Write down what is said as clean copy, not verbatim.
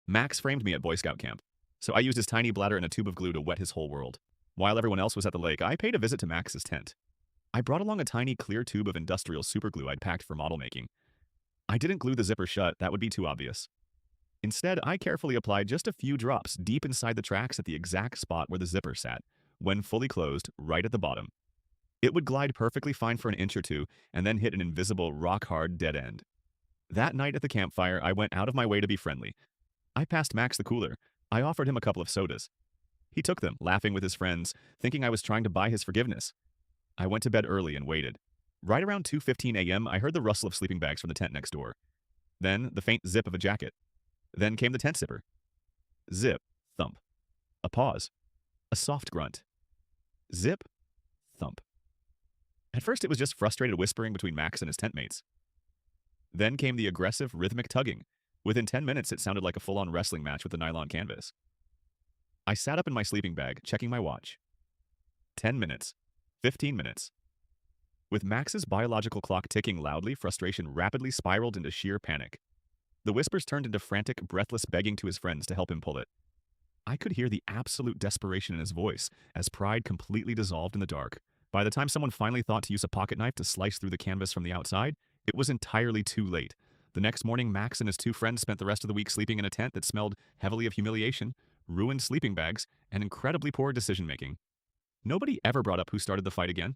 Max framed me at Boy Scout camp, so I used his tiny bladder and a tube of glue to wet his whole world. While everyone else was at the lake, I paid a visit to Max's tent. I brought along a tiny clear tube of industrial superglue I'd packed for model making. I didn't glue the zipper shut, that would be too obvious. Instead, I carefully applied just a few drops deep inside the tracks at the exact spot where the zipper sat, when fully closed, right at the bottom. It would glide perfectly fine for an inch or two, and then hit an invisible, rock-hard dead end. That night at the campfire, I went out of my way to be friendly. I passed Max the cooler. I offered him a couple of sodas. He took them, laughing with his friends, thinking I was trying to buy his forgiveness. I went to bed early and waited. Right around 2:15 a.m., I heard the rustle of sleeping bags from the tent next door. Then the faint zip of a jacket. Then came the tent zipper. Zip, thump. A pause. A soft grunt. Zip, thump. At first, it was just frustrated whispering between Max and his tent mates. Then came the aggressive, rhythmic tugging. Within 10 minutes, it sounded like a full-on wrestling match with the nylon canvas. I sat up in my sleeping bag, checking my watch. 10 minutes. 15 minutes. With Max's biological clock ticking loudly, frustration rapidly spiraled into sheer panic. The whispers turned into frantic, breathless begging to his friends to help him pull it. I could hear the absolute desperation in his voice as pride completely dissolved in the dark. By the time someone finally thought to use a pocket knife to slice through the canvas from the outside, it was entirely too late. The next morning, Max and his two friends spent the rest of the week sleeping in a tent that smelled heavily of humiliation, ruined sleeping bags, and incredibly poor decision-making. Nobody ever brought up who started the fight again.